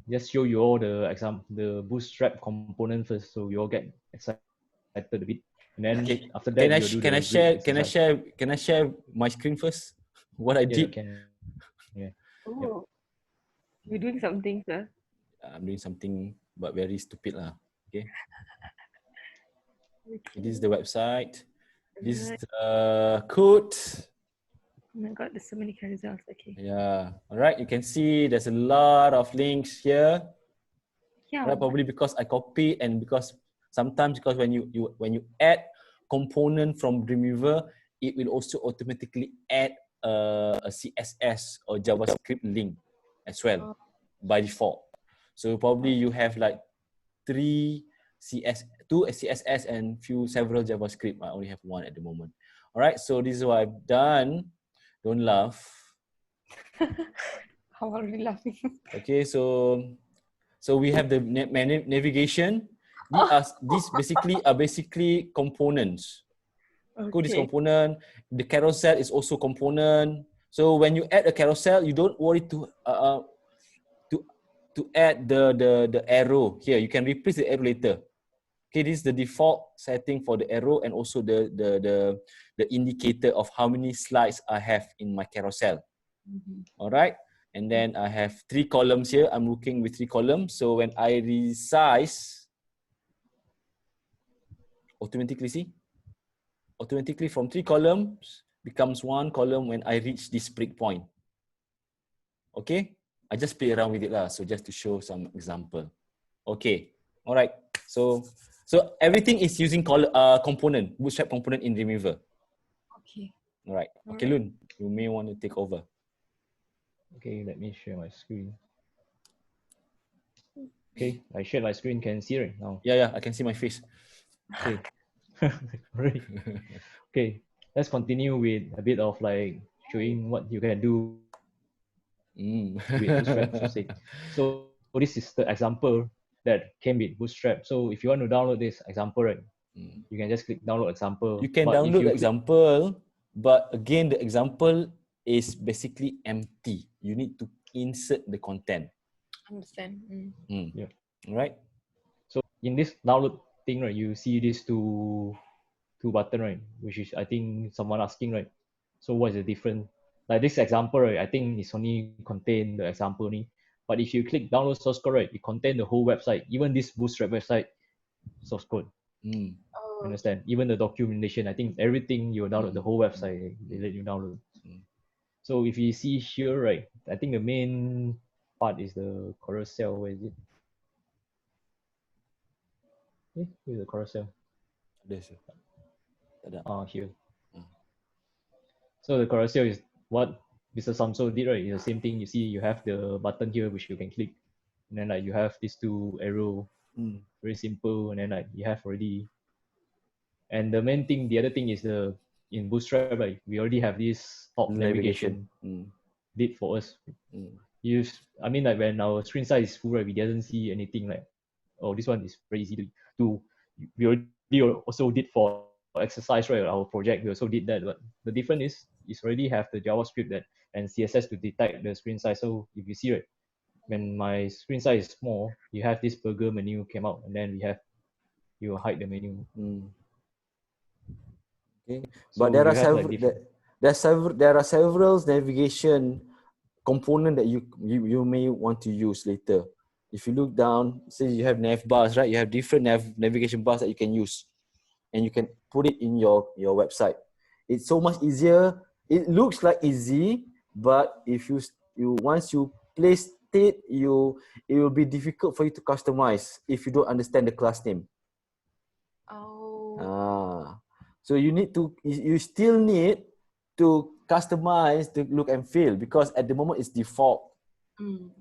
just show you all the Bootstrap component first, so you all get excited a bit, and then Okay. after that we'll do the grid exercise. Can I share my screen first? What I Yeah, did? can. Yeah. Yep. Oh, you're doing something, sir. I'm doing something but very stupid lah. Okay. Okay. This is the website. This is Alright. the code. Oh my god, there's so many carousels. Okay. Yeah. All right. You can see there's a lot of links here. Yeah. Right. Probably because I copied and because sometimes because when you add component from Dreamweaver, it will also automatically add a CSS or JavaScript link as well by default. So probably you have like two CSS and several JavaScript. I only have one at the moment. All right, so this is what I've done. Don't laugh. How are we laughing? Okay, so we have the navigation. These are basically components. Code is Okay. component. The carousel is also component. So when you add a carousel, you don't worry to add the arrow here. You can replace the arrow later. Okay, this is the default setting for the arrow and also the indicator of how many slides I have in my carousel. All right, and then I have 3 columns here. I'm working with 3 columns. So when I resize, automatically from 3 columns becomes 1 column when I reach this breakpoint. Okay, I just play around with it lah. So just to show some example. Okay, all right. So everything is using component, Bootstrap component in Dreamweaver. Okay. All right. Okay, Lun, you may want to take over. Okay, let me share my screen. Okay, I shared my screen. Can you see right now? Yeah, I can see my face. Okay. Right. Okay, let's continue with a bit of like showing what you can do with Bootstrap. So this is the example that came with Bootstrap. So if you want to download this example, right, you can just click download example. You can download the example, but again, the example is basically empty. You need to insert the content. Understand. Yeah. All right. So in this download thing, right, you see these two button, right, which is I think someone asking, right. So what is the difference? Like this example, right, I think it's only contain the example only. But if you click download source code, right, it contain the whole website, even this Bootstrap website source code. Understand? Even the documentation, I think everything you download, the whole website, they let you download. So if you see here, right, I think the main part is the carousel. Where is it? Where's the carousel? Here. So the carousel is what Mr. Samso did, right? It's the same thing. You see, you have the button here which you can click, and then like you have these 2 arrow, very simple, and then like you have already. And the main thing, the other thing is in Bootstrap, right, we already have this top navigation did for us. I mean, like when our screen size is full, right, we doesn't see anything like, oh, this one is very easy to do. We already also did for exercise, right? Our project, we also did that. But the difference is already have the JavaScript and CSS to detect the screen size. So if you see, right, when my screen size is small, you have this burger menu came out, and then you hide the menu. Okay, So but there are several navigation component that you may want to use later. If you look down, say you have nav bars, right? You have different navigation bars that you can use, and you can put it in your website. It's so much easier. It looks like easy, but if you once you place it, it will be difficult for you to customize if you don't understand the class name. So you still need to customize the look and feel, because at the moment it's default.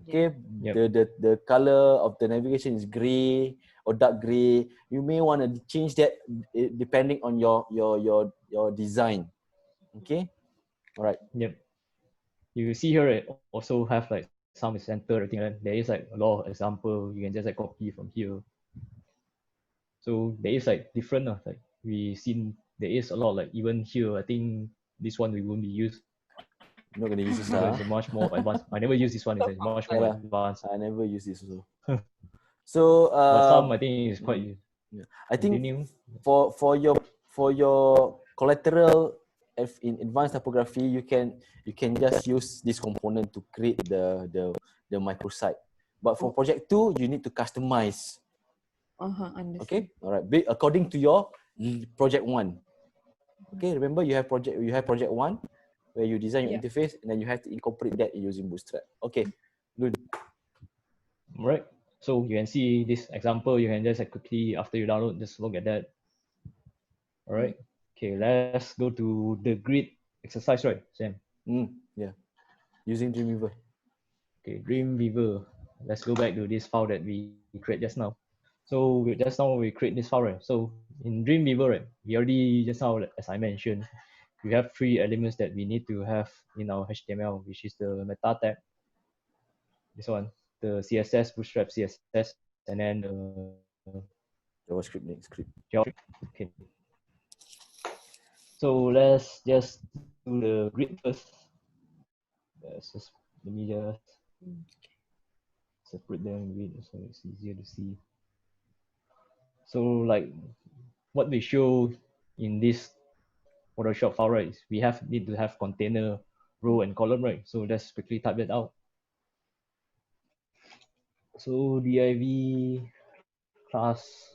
Okay, the color of the navigation is gray or dark gray. You may want to change that depending on your design. Okay, all right. Yep. You see here, it also have like some center. I think there is like a lot of example. You can just like copy from here. So there is like different, like we seen there is a lot, like even here, I think this one we won't be used. You're not gonna use this, It's a much more advanced. I never use this one. It's much more Yeah. advanced. I never use this also. So But some I think is quite yeah. I think new. for your collateral in advanced typography, you can just use this component to create the microsite. But for project 2, you need to customize. Understand. Okay, all right. According to your project 1. Okay, remember you have project 1 where you design your interface, and then you have to incorporate that using Bootstrap. Okay, good. Right. So you can see this example. You can just quickly, after you download, just look at that. All right. Okay, let's go to the grid exercise, right, Sam? Yeah, using Dreamweaver. Okay, Dreamweaver. Let's go back to this file that we create just now. So just now we create this file, right? So in Dreamweaver, right, we already just now, as I mentioned, we have 3 elements that we need to have in our HTML, which is the meta tag, this one, the CSS, Bootstrap CSS, and then the JavaScript next script. JavaScript. Okay. So let's just do the grid first. Let me just separate them in grid so it's easier to see. So like what we show in this Photoshop file, right, is we need to have container, row, and column, right? So let's quickly type that out. So div class,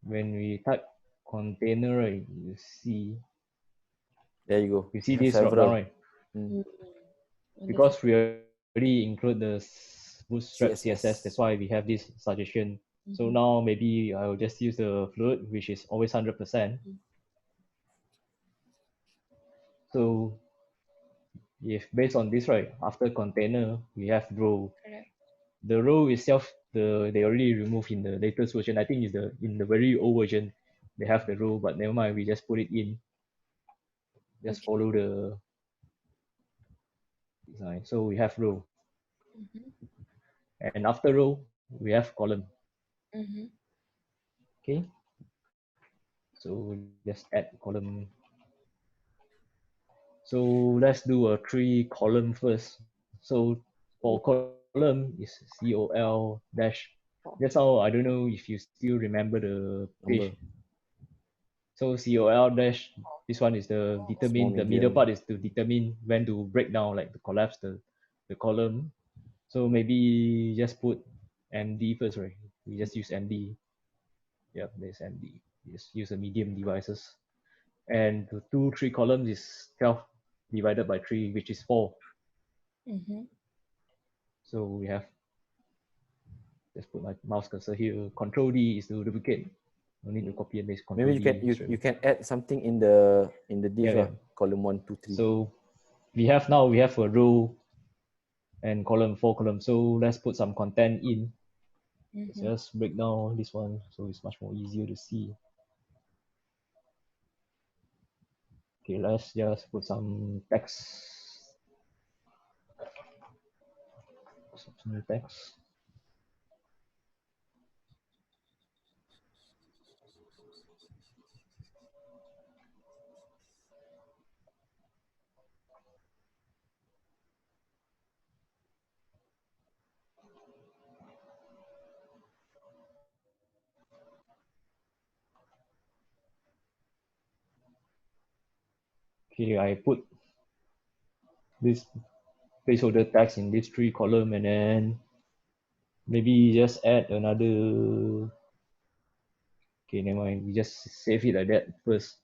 when we type container, right, you see There you go. this drop Several. down, right? Because we already include the Bootstrap CSS, that's why we have this suggestion. So now maybe I will just use the fluid, which is always 100%. So if based on this, right, after container, we have row. Correct. The row itself, they already removed in the latest version. I think is in the very old version, they have the row, but never mind, we just put it in. Just follow the design. So we have row. And after row, we have column. Okay. So just add column. So let's do a 3 column first. So for column is COL dash. That's how, I don't know if you still remember the page. So COL dash, this one is the determine, the middle part is to determine when to break down, like to collapse the column. So maybe just put MD first, right? We just use MD. Yep, there's MD. Just use a medium devices. And the 2, 3 columns is 12 divided by 3, which is 4. So we have, just put my mouse cursor here. Control D is to duplicate. No need to copy and paste. Control Maybe you can add something in the div, column 1, 2, 3. So we have a row and column, 4 columns. So let's put some content in. Let's just break down this one so it's much more easier to see. Okay, let's just put some text. Some text. Okay, I put this placeholder text in this 3 column, and then maybe just add another. Okay, never mind. We just save it like that first.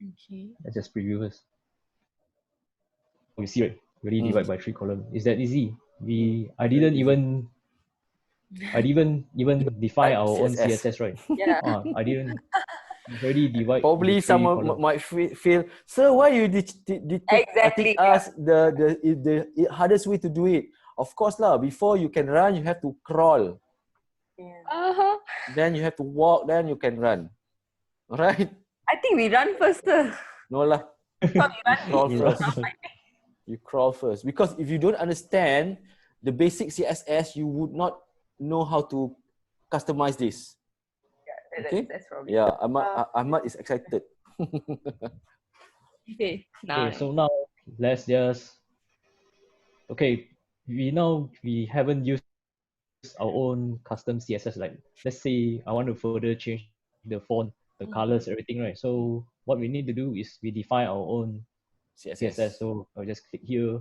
Okay. Let's just preview first. You see, right? Really divide by 3 column. Is that easy? I didn't even define our own CSS, right? Yeah. I didn't already divide. Probably someone might feel, sir, why you Exactly, us the hardest way to do it? Of course lah. Before you can run, you have to crawl. Then you have to walk. Then you can run. Right? I think we run first, sir. No lah. Crawl first. You crawl first, because if you don't understand the basic CSS, you would not know how to customize this. Okay. That's probably. Yeah, Ahmad is excited. Okay. Okay, so now let's just, okay, we haven't used our own custom CSS. Like, let's say I want to further change the font, the colors, everything, right? So what we need to do is we define our own CSS. So I'll just click here,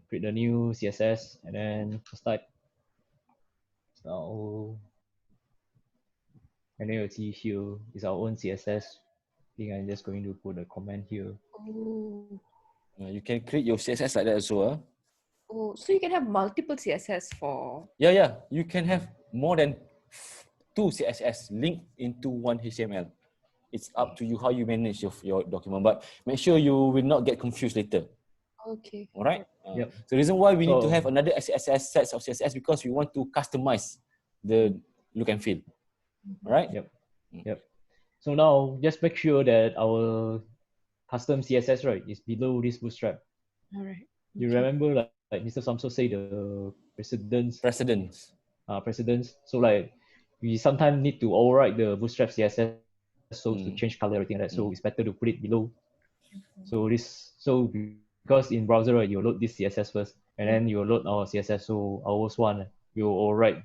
create a new CSS, and then start. So, and then you'll see here is our own CSS. I think I'm just going to put a comment here. Oh. You can create your CSS like that also. Oh, so you can have multiple CSS for. Yeah. You can have more than 2 CSS linked into one HTML. It's up to you how you manage your document, but make sure you will not get confused later. Okay. All right. Yep. So the reason why we need to So- have another CSS sets of CSS because we want to customize the look and feel. All right. Yep. So now just make sure that our custom CSS, right, is below this bootstrap. All right. You Okay. remember like Mr. Samso say the precedence. Precedence. So like we sometimes need to override the bootstrap CSS so to change color, everything like that. So it's better to put it below. So because in browser, right, you load this CSS first, and then you load our CSS. So ours one you override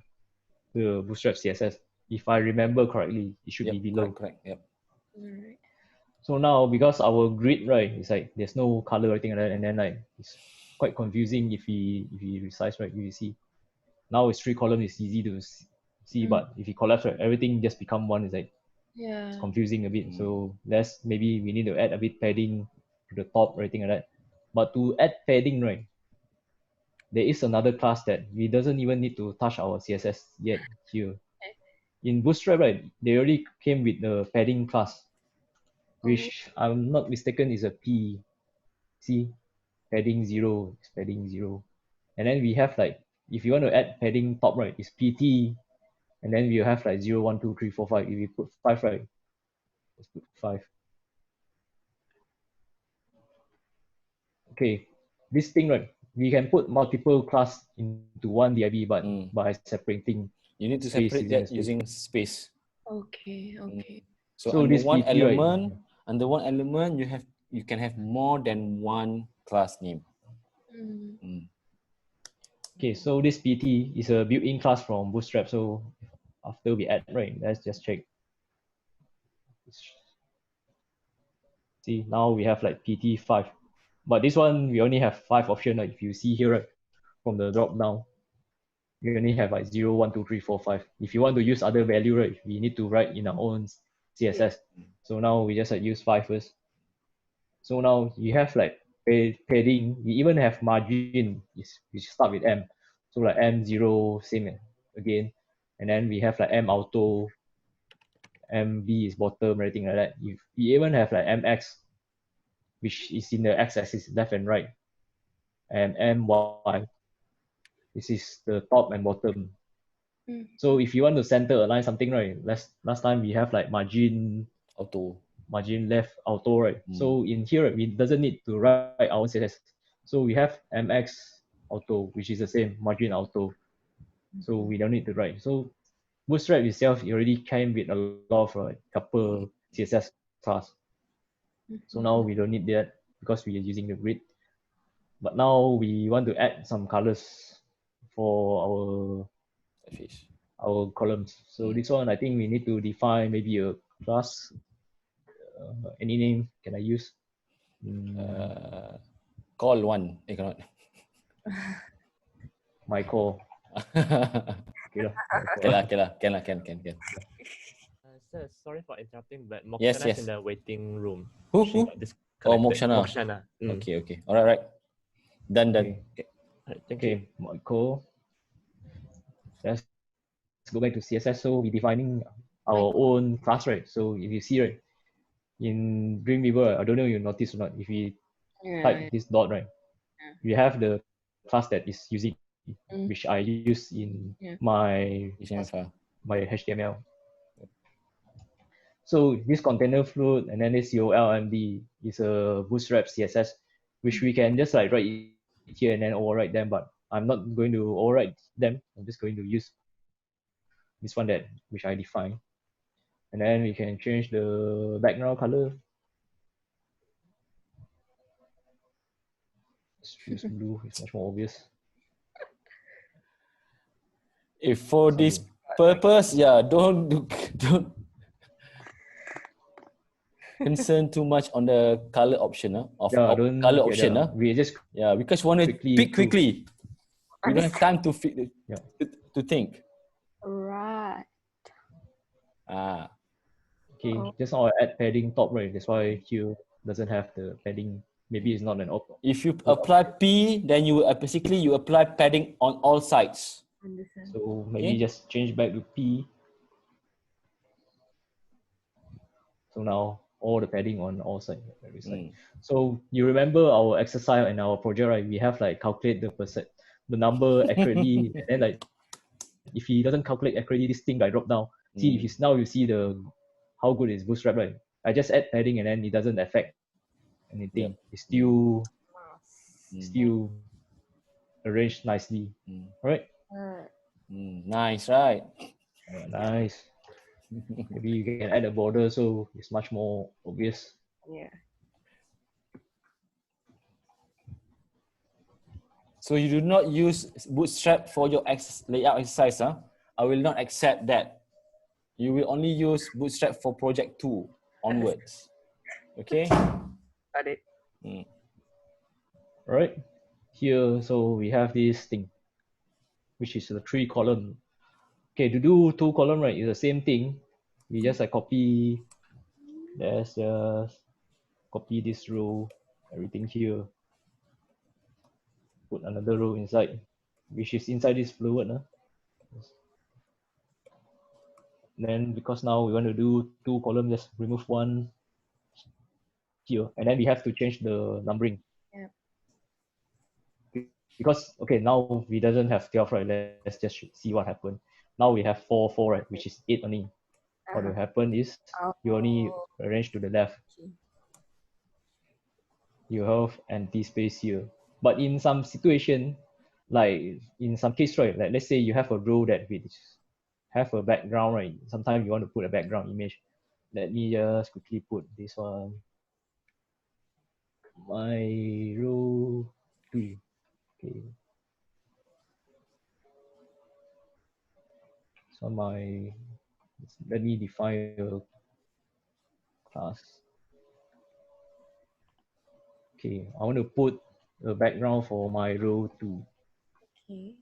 the bootstrap CSS. If I remember correctly, it should be below. Correct. Yep. All right. So now because our grid, right, it's like there's no color or anything like that, and then like it's quite confusing if we resize, right, you see. Now it's 3 columns, it's easy to see, but if you collapse, right, everything just become one. It's like Yeah. it's confusing a bit. So maybe we need to add a bit padding to the top or anything like that. But to add padding, right, there is another class that we doesn't even need to touch our CSS yet here. In Bootstrap, right, they already came with the padding class, which I'm not mistaken is a P. See, padding 0 is padding 0. And then we have like, if you want to add padding top, right, is PT. And then we have like 0, 1, 2, 3, 4, 5. If we put 5, right, let's put 5. Okay, this thing, right, we can put multiple class into one div, but by separating You need to space separate using a that space. using space. Okay. Okay. So, So under this one PT, right, element, you can have more than one class name. okay, so this PT is a built-in class from Bootstrap. So after we add, right, let's just check. See, now we have like PT5. But this one, we only have 5 options. Like if you see here, right, from the drop down, we only have like 0, 1, 2, 3, 4, 5. If you want to use other value, right, we need to write in our own CSS. So now we just like use 5 first. So now you have like padding. We even have margin, which start with M. So like M0, same again. And then we have like M auto, MB is bottom, everything like that. We even have like MX, which is in the x-axis, left and right. And MY, this is the top and bottom. So if you want to center align something, right, last time we have like margin left auto, right? So in here, we doesn't need to write our own CSS. So we have MX auto, which is the same margin auto. So we don't need to write. So Bootstrap itself already came with a lot of couple CSS class. So now we don't need that because we are using the grid. But now we want to add some colors for our columns. So this one, I think we need to define maybe a class. Any name can I use? Call one. Cannot. My call. Okay lah. Can. Sir, sorry for interrupting, but Yes. Mokshana is in the waiting room. Who? Got disconnected. Mokshana. Mokshana. Okay. All right. Done. Okay. Right, thank you. My call. Let's go back to CSS. So we defining our own class, right? So if you see, right, in Dreamweaver, I don't know if you notice or not, if we type this dot, right, we have the class that is using, which I use in my HTML. So this container float and then this ULMD is a Bootstrap CSS, which we can just like write it here and then overwrite them, but I'm not going to overwrite them. I'm just going to use this one which I define. And then we can change the background color. Just use blue, it's much more obvious. If for this Sorry. purpose, yeah, don't concern too much on the color option Yeah, of don't color get option. that. We just Yeah, because want to pick through. quickly. We don't have time to Yeah. to think. Right. Ah, Okay, Oh. just now I add padding top, right? That's why here doesn't have the padding. Maybe it's not an op. if you apply P, then you basically you apply padding on all sides. Understand. So maybe Okay. just change back to P. So now all the padding on all sides, every side. So you remember our exercise and our project, right? We have like calculate the number accurately, and then like if he doesn't calculate accurately, this thing like drop down. See if it's now you see the how good is Bootstrap, right? I just add padding and then it doesn't affect anything. Yep. It's still Mm. still arranged nicely. Right? Nice, right? Nice. Maybe you can add a border so it's much more obvious. Yeah. So you do not use Bootstrap for your layout exercise, huh? I will not accept that. You will only use Bootstrap for project 2 onwards. Okay? Got it. Right? Here, so we have this thing, which is the 3 column. Okay, to do 2 column, right, is the same thing. We just like copy, let's just copy this row, everything here. Put another row inside, which is inside this fluid. Then because now we want to do 2 columns, just remove 1 here, and then we have to change the numbering. Yeah. Because okay, now we doesn't have 12, right? Let's just see what happened. Now we have 4, 4, right? Which is 8 only. What will happen is you only arrange to the left. Okay. You have empty space here. But in some situation, like in some case, right? Like let's say you have a row that which have a background, right? Sometimes you want to put a background image. Let me just quickly put this one. My row 2. Okay. So let me define a class. Okay, I want to put a background for my row 2. Okay.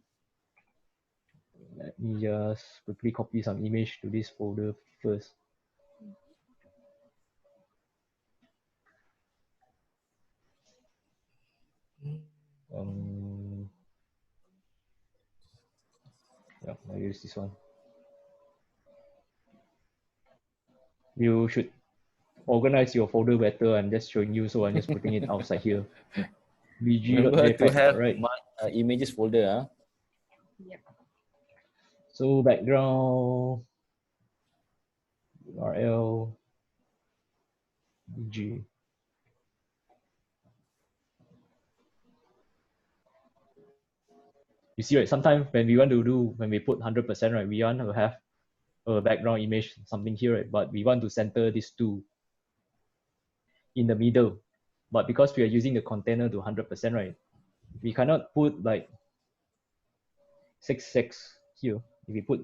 Let me just quickly copy some image to this folder first. Yeah, I use this one. You should organize your folder better. I'm just showing you, so I'm just putting it outside here. Remember to bg.jpg, have right? images folder. Huh? Yep. So background URL bg. You see, right? Sometimes when we put 100%, right, we want to have a background image, something here, right? But we want to center these two in the middle. But because we are using the container to 100%, right, we cannot put like 6 here. If we put,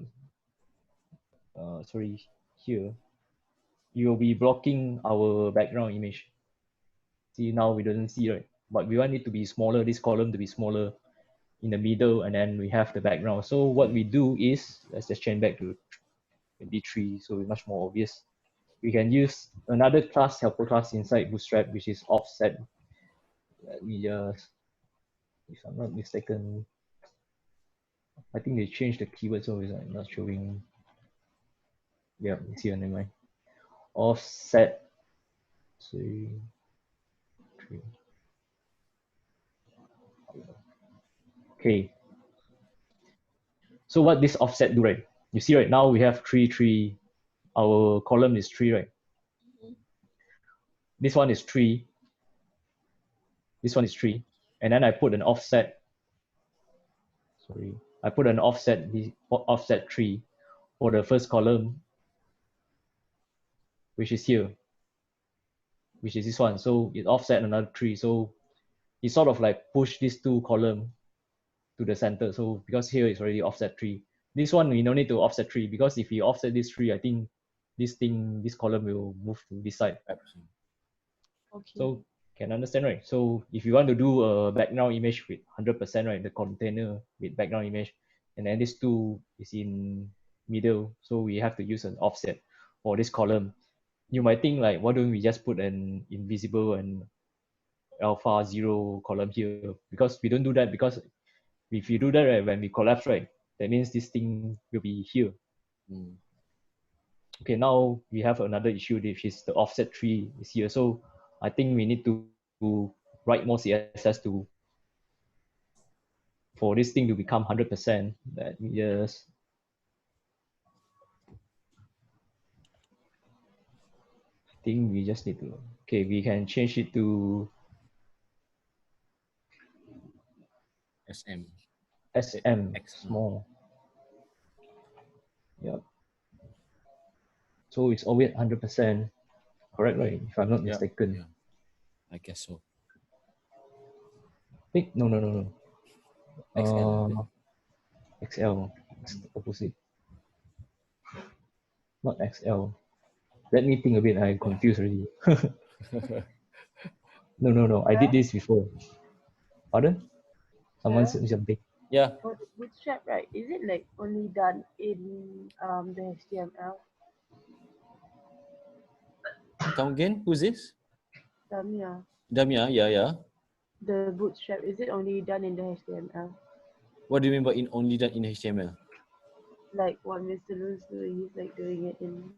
here, you will be blocking our background image. See, now we don't see, right? But we want it to be smaller, this column to be smaller in the middle, and then we have the background. So what we do is, let's just change back to 23, so it's much more obvious. We can use another class, helper class inside Bootstrap, which is offset. Let me just, if I'm not mistaken, I think they changed the keyword, so it's not showing. Yeah, it's here, never mind. Offset, 3. Okay. So what this offset do, right? You see, right now we have 3, 3. Our column is 3, right? This one is 3. This one is 3. And then I put an offset. I put an offset 3 for the first column, which is here, which is this one. So it offset another 3. So it sort of like push these two column to the center. So because here it's already offset 3. This one, we no need to offset 3 because if you offset this 3, I think this column will move to this side. Absolutely. Okay. So can understand, right? So if you want to do a background image with 100%, right, the container with background image, and then this 2 is in middle, so we have to use an offset for this column. You might think like, why don't we just put an invisible and alpha 0 column here? Because we don't do that, because if you do that, right, when we collapse, right, that means this thing will be here. Okay, now we have another issue, which is the offset 3 is here. So I think we need to write more CSS to for this thing to become 100%. Let me just I think we just need to, okay, we can change it to SM. SM, X. small. Yeah. So it's always 100%, correct, right? If I'm not mistaken. Yeah. I guess so. Wait, no. XL. XL, it's the opposite. Not XL. Let me think a bit, I'm confused already. No, I did this before. Pardon? Someone said something. Yeah. For the Bootstrap, right? Is it like only done in the HTML? Come again? Who's this? Damia. Damia. Yeah. The Bootstrap, is it only done in the HTML? What do you mean by only done in HTML? Like what Mr. Lu's doing, he's like doing it in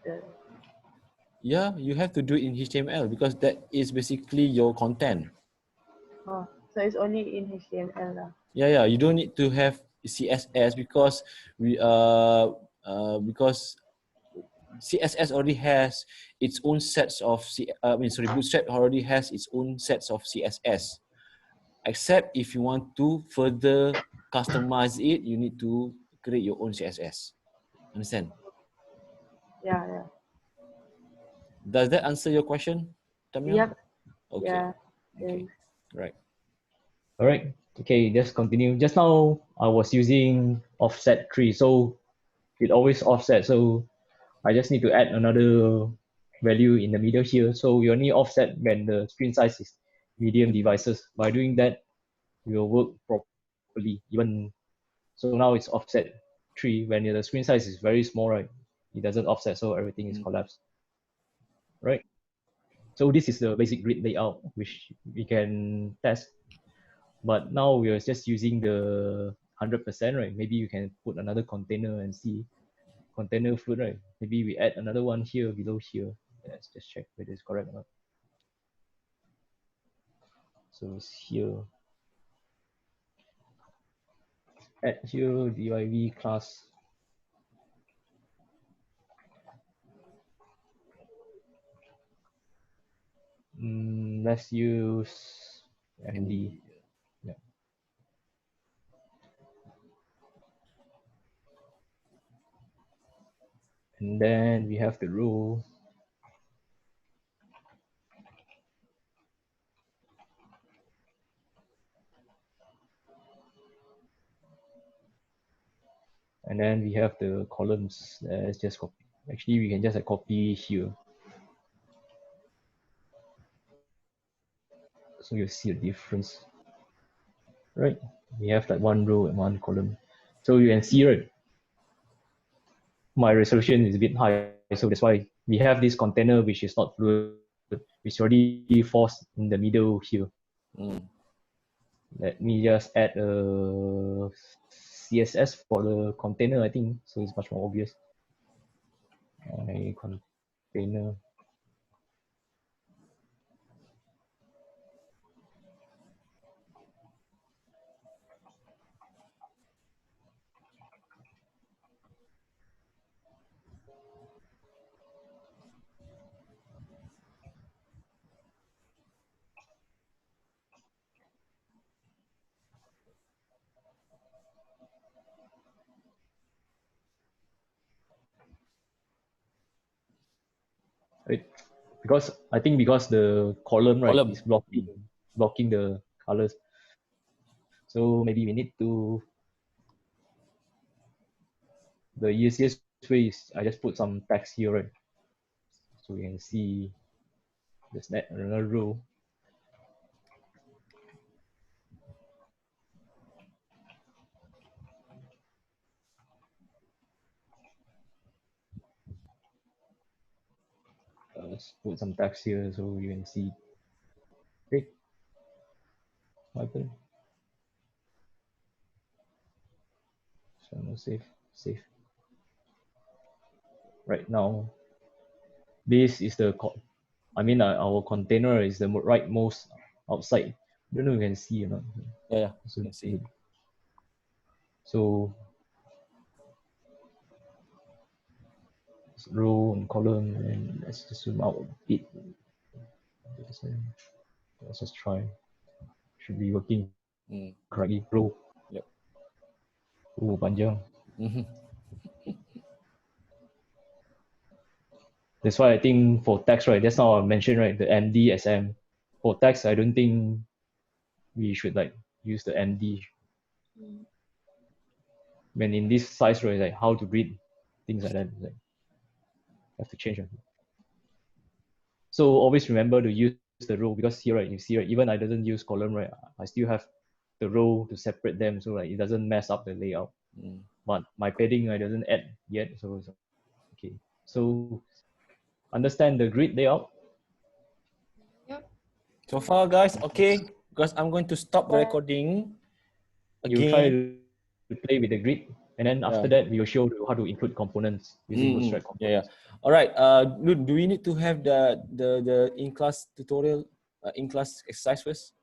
the. Yeah, you have to do it in HTML because that is basically your content. Oh, so it's only in HTML lah. Yeah. You don't need to have CSS because because CSS already has its own sets of Bootstrap already has its own sets of CSS. Except if you want to further customize it, you need to create your own CSS. Understand? Yeah. Does that answer your question, Tamia? Yep. Okay. Yeah. Okay. Thanks. Right. All right. Okay, just continue. Just now I was using offset 3, so it always offset. So I just need to add another value in the middle here. So we only offset when the screen size is medium devices. By doing that, it will work properly. Even so, now it's offset 3. When the screen size is very small, right, it doesn't offset, so everything is collapsed. Right. So this is the basic grid layout which we can test. But now we are just using the 100%, right? Maybe you can put another container and see container food, right? Maybe we add another one here below here. Let's just check whether it's correct or not. So it's here. Add here div class. Let's use MD. Yeah. And then we have the row. And then we have the columns. Let's just copy. Actually, we can just copy here. So you see a difference, right? We have like one row and one column. So you can see, right? My resolution is a bit high, so that's why we have this container which is not fluid, which already falls in the middle here. Let me just add a CSS for the container, I think, so it's much more obvious. My container. Right. Because I think because the column, right, is blocking blocking the colors. So maybe we need to, the easiest way is I just put some text here, right? So you can see there's that another row. Let's put some text here so you can see. Okay, what happened? So I'm gonna save. Right now, this is the our container is the rightmost outside. Don't know if you can see or not. Yeah, So, you can see. so row and column, and let's just zoom out a bit. Let's just try. Should be working correctly. Row. Yep. Oh, panjang. Mhm. That's why I think for text, right, that's not I mentioned, right, the MD, SM. For text, I don't think we should like use the MD. When in this size, right, like how to read, things like that, like have to change. So always remember to use the row, because here, right, you see, right, even I doesn't use column, right, I still have the row to separate them, so like it doesn't mess up the layout. But my padding I doesn't add yet, so it's okay. So understand the grid layout. Yep. So far, guys, okay. Because I'm going to stop the recording You try again. to play with the grid, and then after Yeah. that we will show you how to include components using Bootstrap components. Yeah, yeah. All right. Do we need to have the in-class tutorial, in-class exercise first?